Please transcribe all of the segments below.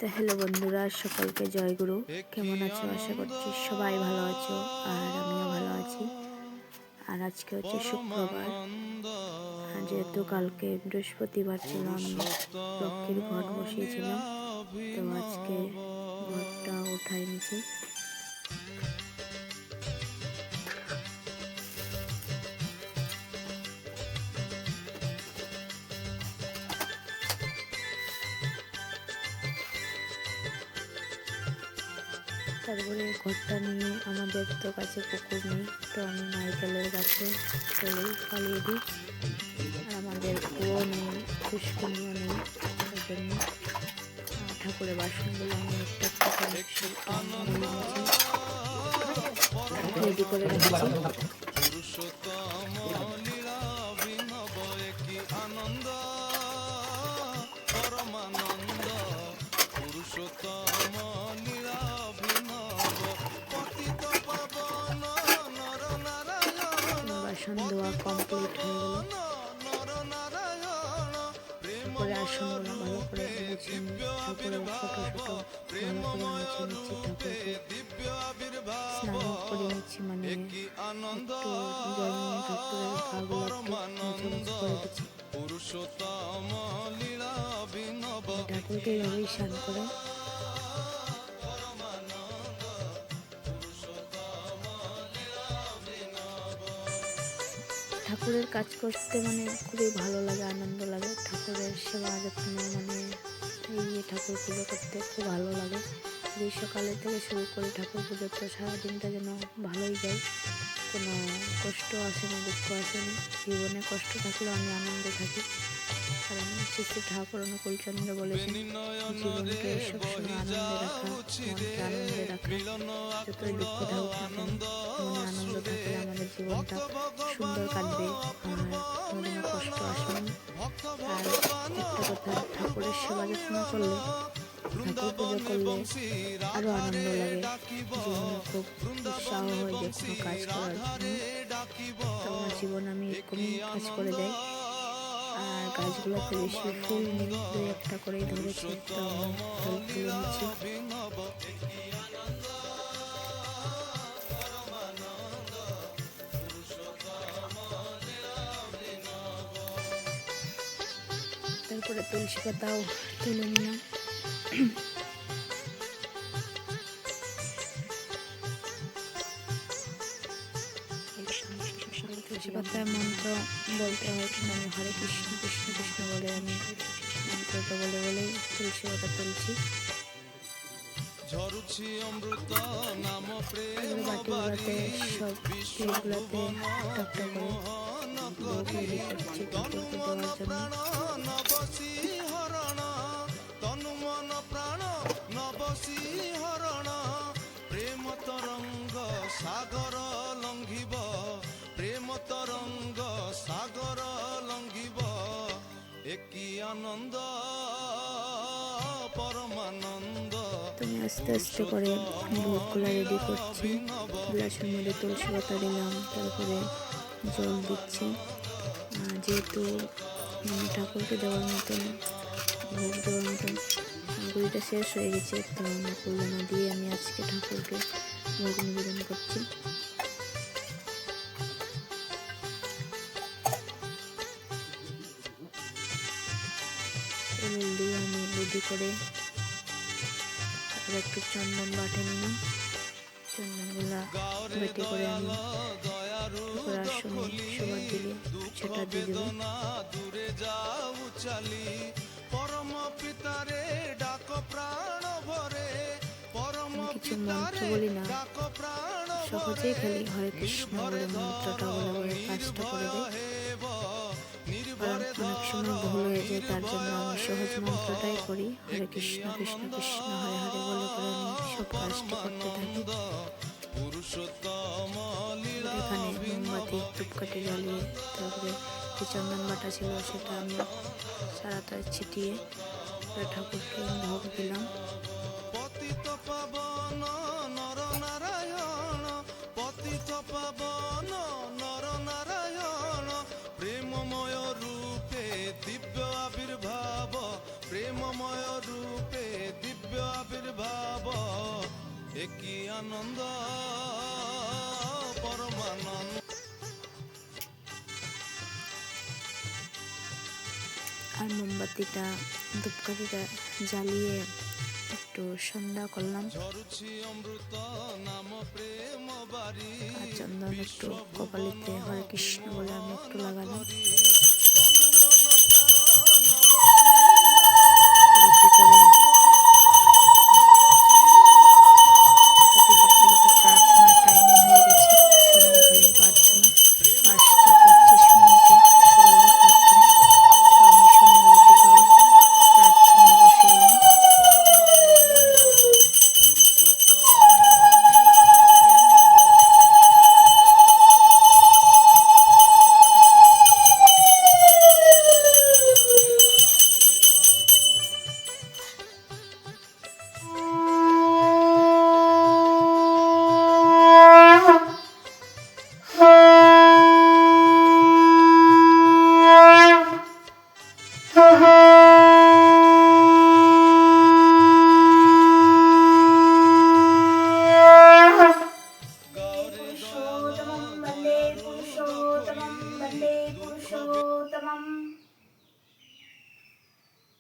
তো হ্যালো বন্ধুরা, সকলকে জয়গুরু। কেমন আছো? আশা করছি সবাই ভালো আছো, আর আমিও ভালো আছি। আর আজকে হচ্ছে শুক্রবার, আর যেহেতু কালকে বৃহস্পতিবার ছিল, আমি লক্ষ্মীর ঘট বসিয়েছিলাম, তো আজকে ঘরটা উঠাই নিয়েছি। তারপরে ঘরটা নিয়ে, আমাদের তো কাছে পুকুর নেই, তো আমি নারকেলের গাছে চলে পালিয়ে দিই। আর আমাদের কুয়ো নেই, পুষ্করণীয় নেই, তার জন্য ঠাকুরের বাসনগুলো আমি একটা রেডি করে রেখেছি। বাসন ধোয়া কমপ্লিট হয়ে গেল। তারপরে আসনগুলো ভালো করে গুছিয়ে নিই, ঠাকুরের ফটো ভালো করে মুছে নিচ্ছি, ঠাকুরকে স্নান করে নিচ্ছি, মানে একটু জল নিয়ে ঠাকুরের পাগুলো একটু মুছে করে দিচ্ছি। ঠাকুরকে এইভাবেই স্নান করে। ঠাকুরের কাজ করতে মানে খুবই ভালো লাগে, আনন্দ লাগে। ঠাকুরের সেবা যত্ন, মানে এই ঠাকুর পুজো করতে খুব ভালো লাগে। এই সকালে থেকে শুরু করে ঠাকুর পুজো, তো সারাদিনটা যেন ভালোই যায়, কোনো কষ্ট আসে না, দুঃখ আসে না। জীবনে কষ্ট থাকলেও আমি আনন্দে থাকি, কারণ শ্রী শ্রী ঠাকুর অনুকূলচন্দ্র বলেছেন, জীবনকে সবসময় আনন্দে রাখা, মনকে আনন্দে রাখা। যতই দুঃখ থাকুক না কেন, মনে আনন্দ থাকলে আমাদের জীবনটা সুন্দর কাটবে, আর কোনোদিনও কষ্ট আসবে না। আর একটা কথা, ঠাকুরের সেবা যত্ন করলে, ঠাকুর পুজো করলে আরও আনন্দ লাগে, জীবনে খুব উৎসাহ হয় যে কোনো কাজ করার জন্য। তো আমার জীবন আমি এরকমই কাজ করে যাই। আর গাছগুলোতে বেশি ফুল নেই, দুই একটা করেই ধরেছে, তো আমি ফুল তুলে নিচ্ছি। তারপরে তুলসী পাতাও তুলে নিলাম। তুলসী পাতার মন্ত্র বলতে হয়, কিন্তু আমি হরে কৃষ্ণ কৃষ্ণ কৃষ্ণ বলে আমি মন্ত্রটা বলেই তুলসী পাতা তুলছি। বাটিগুলোতে সব প্লেটগুলোতে একটা করে ভোগ রেডি করছি ঠাকুরকে দেওয়ার জন্য। সাগর লঙ্ঘিব, প্রেম তরঙ্গ সাগর লঙ্ঘিব, একই আনন্দ পরমানন্দ। তুমি আস্তে আস্তে করে ভোগগুলো রেডি করছি। গ্লাসের মধ্যে তুলসী পাতা দিলাম, তারপরে জল দিচ্ছি। যেহেতু ঠাকুরকে দেওয়ার মতন, ভোগ দেওয়ার মতন গুড়িটা শেষ হয়ে গেছে, তো কুলদানা দিয়ে আমি আজকে ঠাকুরকে ভোগ নিবেদন করছি। এগুলো দিয়ে আমি রেডি করে তারপরে একটু চন্দন বাটে নিলাম। চন্দনগুলা বেটে করে আমি ঠাকুর আসনে সবার দিলে সেটা দিয়ে দেবো। কিছু মন্ত্র বলি না, সহজেই খালি হরে কৃষ্ণ বলে মন্ত্রটা বলে কাজটা করে দেয়। কারণ অনেক সময় ভুল হয়ে যায়, তার জন্য আমি সহজ মন্ত্রটাই করি, হরে কৃষ্ণ কৃষ্ণ কৃষ্ণ হরে হরে বলে করে আমি সব কাজটি করতে থাকি। এখানে মোমবাতি ধূপকাঠি জ্বালিয়ে, তারপরে যে চন্দন বাটা ছিল সেটা আমি সারাটা ছিটিয়ে ঠাকুরকে ভোগ দিলাম। পতিত পাবন নর নারায়ণ, পতিত পাবন নর নারায়ণ, প্রেমময় রূপে দিব্য আবির্ভাব, প্রেমময় রূপে দিব্য একই আনন্দ পরমানন্দ। আর মোমবাতিটা ধূপকাঠিটা জ্বালিয়ে একটু সন্ধ্যা করলাম। আর চন্দন একটু কপালিতে হরে কৃষ্ণ বলে আমি একটু লাগালাম। প্রার্থনার টাইম হয়ে গেছে, সন্ধ্যাকালীন প্রার্থনা 5:25 শুরু হলো প্রার্থনা। তো আমি সন্ধ্যাবাতি করে প্রার্থনায় বসে গেলাম।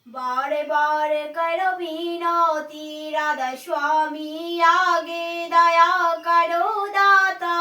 बारे बारे करो विनती राधा स्वामी आगे दया करो दाता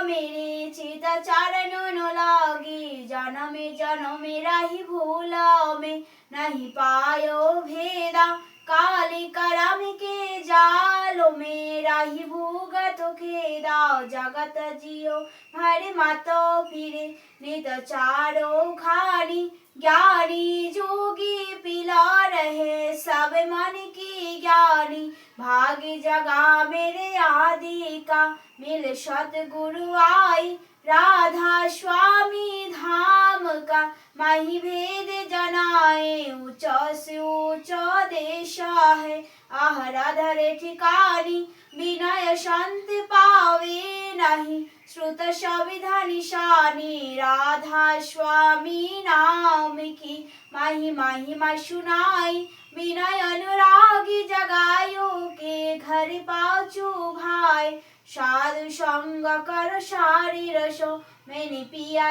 मेरे चित चरणों लागी जन्मे जन्मे रही भूला में नहीं पायो भेदा काली करम के जालो में रही भूगत खेदा जगत जियो भरे मातो फिरे नित चारो खानी ज्ञानी जोगी पिला रहे सब मन की ज्ञानी भाग्य जगा मेरे आदि का मिल सतगुरु आई राधा स्वामी धाम का मही भेद जनाए ऊंच से ऊंच देश है आह राधा रे ठिकानी विनय शांत पावे नहीं श्रुत सविधा निशानी राधा स्वामी नाम की महिमा सुनाई विनय अनुरागी जगायो के घर पाचू भाई साधु संग कर सारी रसो मैंने पिया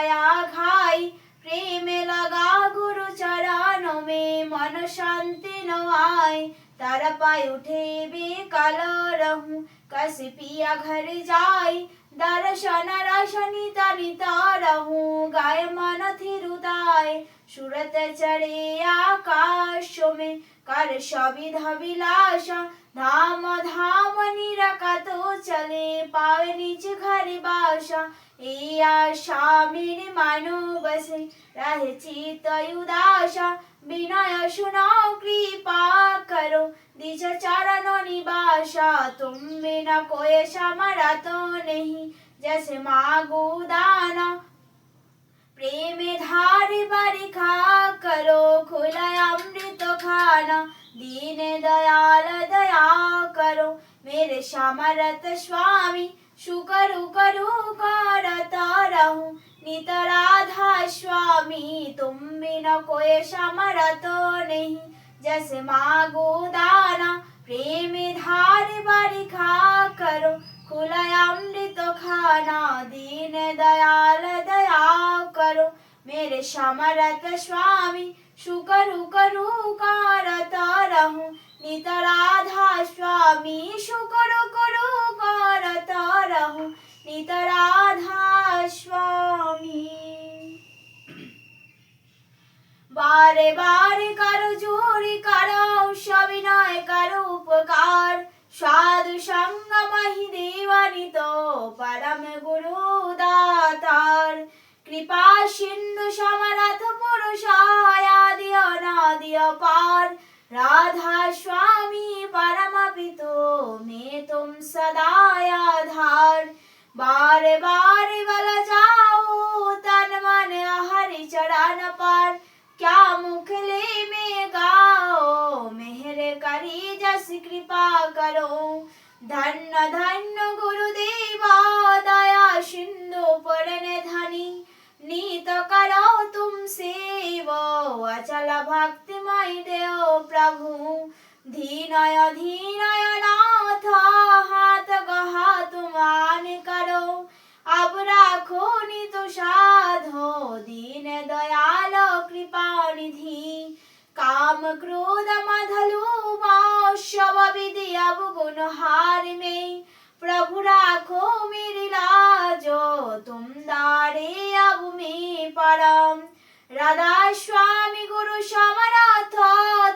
खाई प्रेम लगा गुरु चरणों में मन शांति न आए तारा पाए उठे बेकाल रहूं कैसे पिया घर जाई दर्शन रशनिता निता रहूं गाय मन थिरुदाय सूरत चढ़े आकाश में कर सविधा विलासा धाम धाम निरकतो चले पावे नीच घर बासा ए आशा मेरे मानो बसे रहे चित उदासा विनय सुनाओ कृपा करो दिज चरणों निवासा तुम बिना कोई समारा तो नहीं जैसे मांगो दाना प्रेम धार बरखा करो खुला अमृत खाना दीन दयाल दया करो मेरे समरथ स्वामी शुकरु करू करता रहूं नित राधा स्वामी तुम बिना कोई समरथ नहीं जैसे मांगो दाना प्रेम धार बरखा करो खुला अमृत खाना दीन दयाल दया करो मेरे समरथ स्वामी शुकरु करू करता रहूं नित राधा स्वामी शुकरु करू करता रहूं नित राधा स्वामी बारे बारे करो जोरी करो सविनय करो उपकार साधु संग मही देवानी तो परम गुरु दातार कृपा सिंधु समरथ पुरुष आदि अनादि अपार राधा स्वामी परम पितो में तुम सदा आधार बारे बारे बल जाओ तन मन हरि चरण पर क्या मुखले में गाओ मेहर करी जस कृपा करो धन्य धन्य गुरुदेवा दया सिंधु पुरन धनी नीत करो तुम सेवो अचल भक्तिमय देव प्रभु धीनय धीनय नाथ हाथ রাখো নিত সাধো দীন দয়াল কৃপানিধি काम क्रोध मद लोभ सब विधि अवगुण हार में प्रभु राखो मेरी लाजो तुम दारे अब में परम राधा स्वामी गुरु समर्थ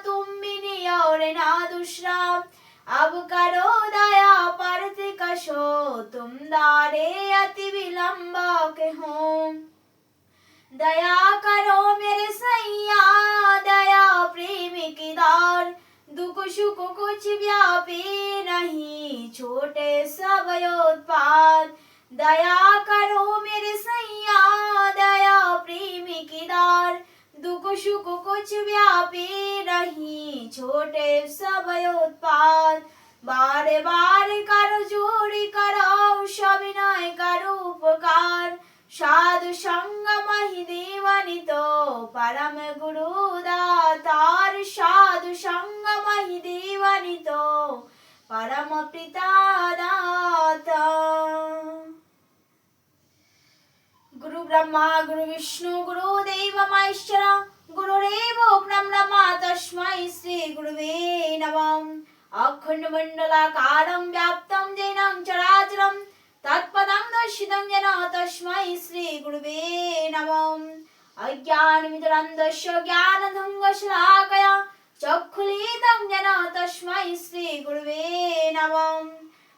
तुम बिनी और ना दूसरा अब करो दया परति कशो तुम दारे अति विलंब के हो दया करो मेरे सैया दया प्रेम की दार दुख सुख कुछ व्यापी नहीं छोटे सब उत्पाद दया करो मेरे सैया दया प्रेम की दार दुख सुख कुछ व्यापी नहीं छोटे सब उत्पाद बार बार करो जोड़ी करो सविनय करो उपकार साधु संग महि देवनित परम गुरु दातार साधु संग महि देवनित परम पिता दाता गुरु ब्रह्मा गुरु विष्णु गुरु देव महेश्वर गुरुरेव ब्रह्मा तस्मै श्री गुरुवे नमः अखंड मंडलाकारं व्याप्तं येन चराचरं तत्पदं दर्शितं येन तस्मै श्री गुरुवे नमः अज्ञानविदुरन्धस्य ज्ञानधङ्गशलाकया चक्षुलितं येन तस्मै श्री गुरुवे नमः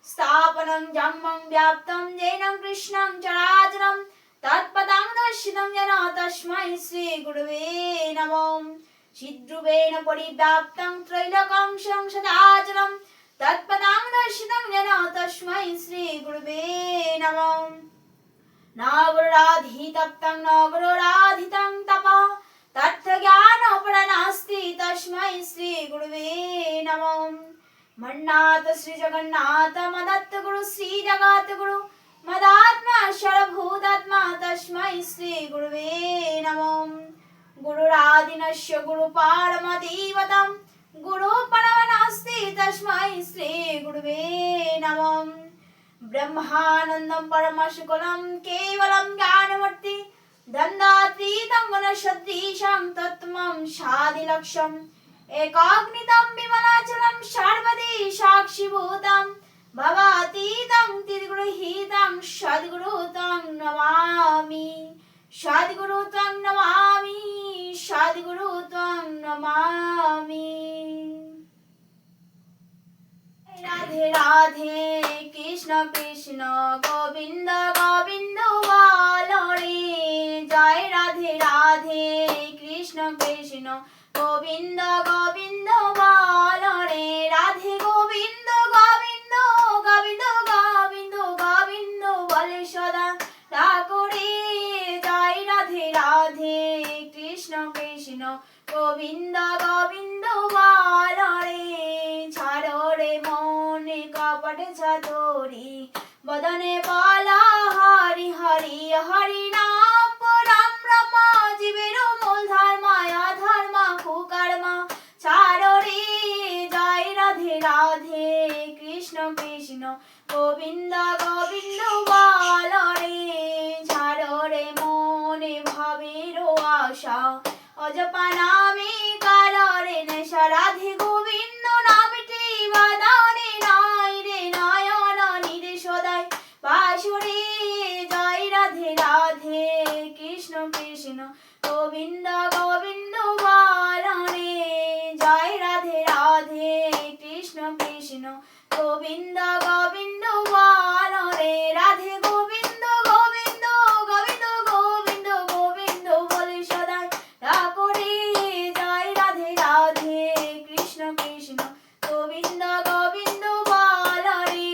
स्थापनं जम्मं व्याप्तं येन कृष्णं चराचरं तत्पदं दर्शितं येन तस्मै श्री गुरुवे नमः चिद्रूपेण परिव्याप्तं त्रैलोक्यं संसदाचरं तत्पदं दर्शितं येन तस्मै श्री गुरुवे नमः नागराधितप्तं नागराधितं तपः तत्त्वज्ञानोपरनास्ति तस्मै श्री गुरुवे नमः मन्नाथ श्री जगन्नाथ मदत्त गुरु श्री जगत गुरु मदात्मा सर्वभूतात्मा तस्मै श्री गुरुवे नमः गुरुरादिनस्य गुरुपारमदेवतं गुरु परमनास्ति तस्मै श्री गुरुवे नमः ब्रह्मानन्दं परमशुकलं केवलं ज्ञानमूर्ति दन्दातीतं गुणसदृशं तत्त्वं शादिलक्ष्यम् एकाग्नितं विमलाचलं सर्वदि साक्षिभूतं भवातीतं तिर्गुरुहितं सद्गुरु तं नमामि सद्गुरु तं नमामि सद्गुरु तं नमामि राधे राधे कृष्ण कृष्ण गोविंद गोविंद बोलो रे जय राधे राधे कृष्ण कृष्ण गोविंद गोविंद बोलो रे राधे गोविंद गोविंद गोविंद गोविंद गोविंद बोले सदा डाको रे जय राधे राधे कृष्ण कृष्ण गोविंद गोविंद बोलो रे ছাড়ো রে মনে কপট ছাতরি বদনে বলা হরি হরি হরি নাম পরম ব্রহ্ম জীবের মূল ধর্ম অধর্ম কুকর্ম ছাড়ো রে জয় রাধে রাধে কৃষ্ণ কৃষ্ণ গোবিন্দ গোবিন্দ বলো রে ছাড়ো রে মনে ভাবের আশা অজপা নামে কালো রে নেশা রাধে গোবিন্দ নামটি বাদানে নাই রে নয়ন নিরে সদাই বাসুরে জয় রাধে রাধে কৃষ্ণ কৃষ্ণ গোবিন্দ গোবিন্দ বলো রে জয় রাধে রাধে কৃষ্ণ কৃষ্ণ গোবিন্দ গোবিন্দ বলো রে রাধে গোবিন্দ গোবিন্দ গোবিন্দ গোবিন্দ গোবিন্দ বলে সদাই ডাকো রে জয় রাধে রাধে কৃষ্ণ কৃষ্ণ গোবিন্দ গোবিন্দ বলো রে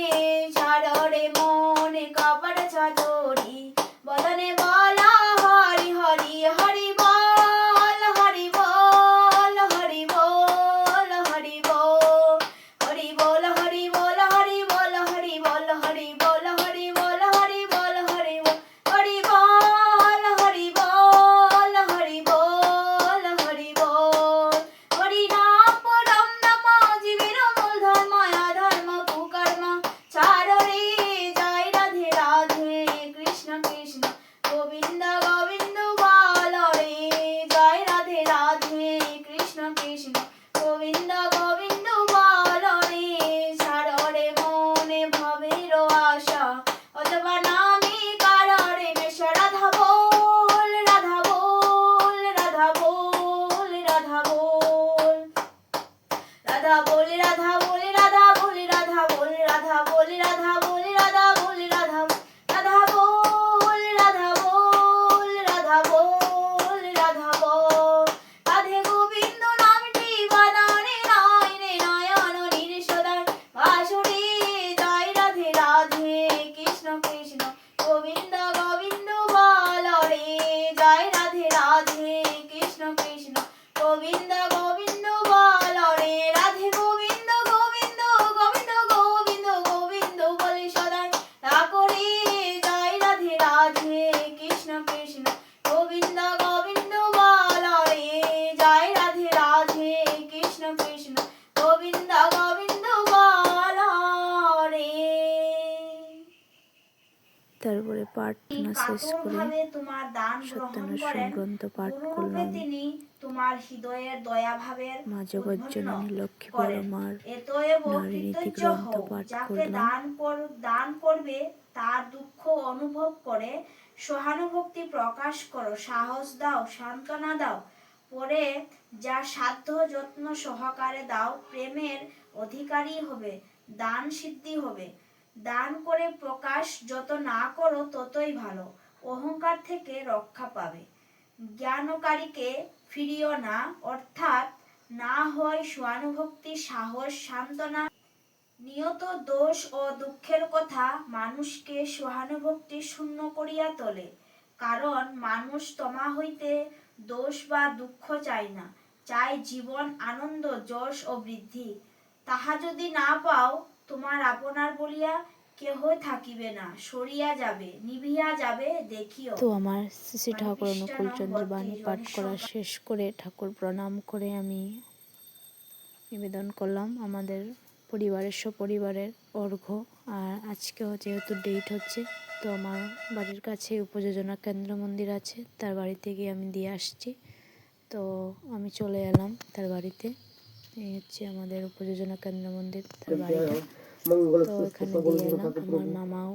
ছাড়ো রে মনে কপট ছাতরি বদনে বলা হরি হরি হরি বল হরি বল হরি বল হরি বল হরি বল হরি বল হরি বল হরি বল বলি রাধা বলি রাধা বলি রাধা বলি রাধা বলি রাধা বলি রাধা বলি রাধা রাধা বল রাধা বল রাধা বল রাধা বল রাধে গোবিন্দ নামটি বাদানে নাই রে নয়ন নির্সদায় বাঁশুরি জয় রাধে রাধে কৃষ্ণ কৃষ্ণ গোবিন্দ গোবিন্দ বল রে জয় রাধে রাধে কৃষ্ণ কৃষ্ণ গোবিন্দ গোবিন্দ বল রে রাধে গোবিন্দ গোবিন্দ গোবিন্দ গোবিন্দ গোবিন্দ বলে সদাই রাখরে জয় রাধে রাধে কৃষ্ণ কৃষ্ণ গোবিন্দ গোবিন্দ বল রে জয় রাধে রাধে কৃষ্ণ কৃষ্ণ গোবিন্দ গোবিন্দ বল রে। তারপরে প্রার্থনা শেষ করে কাতরভাবে তোমার দান গ্রহণ সত্যানাশ করেন গ্রন্থ পাঠ গুরুরূপে করলাম। তিনি তোমার হৃদয়ের দয়াভাবের মা জগজ্জননী লক্ষ্মী করেন। পরমার এতএব নারী নীতি কৃতজ্ঞ গ্রন্থ হও, পাঠ যাকে করলাম। দান করবে তার দুঃখ অনুভব করে সহানুভূতি প্রকাশ করো, সাহস দাও, সান্ত্বনা দাও, পরে যা সাধ্য যত্ন সহকারে দাও, প্রেমের অধিকারী হবে, দান সিদ্ধি হবে। দান করে প্রকাশ যত না করো ততই ভালো, অহংকার থেকে রক্ষা পাবে। জ্ঞানকারীকে ফিরিও না, অর্থাৎ না হয় সহানুভূতি, সাহস, সান্ত্বনা। নিয়ত দোষ ও দুঃখের কথা মানুষকে সহানুভূতি শূন্য করিয়া তোলে, কারণ মানুষ তোমা হইতে দোষ বা দুঃখ চায় না, চায় জীবন, আনন্দ, যশ ও বৃদ্ধি। তাহা যদি না পাও, তোমার আপনার বলিয়া কেহ থাকিবে না, সরিয়া যাবে, নিভিয়া যাবে, দেখিও। তো আমার শ্রী ঠাকুর মানে অনুকূল চন্দ্রের বাণী 32 পাঠ করা শেষ করে ঠাকুর প্রণাম করে আমি নিবেদন করলাম আমাদের পরিবারের সপরিবারের অর্ঘ্য। আর আজকে যেহেতু ডেট হচ্ছে, তো আমার বাড়ির কাছে উপযোজনা কেন্দ্র মন্দির আছে, তার বাড়িতে গিয়ে আমি দিয়ে আসছি। তো আমি চলে এলাম তার বাড়িতে। এই হচ্ছে আমাদের উপযোজনা কেন্দ্র মন্দির, তার বাড়িটা। তো এখানে দিয়ে এলাম, আমার মামাও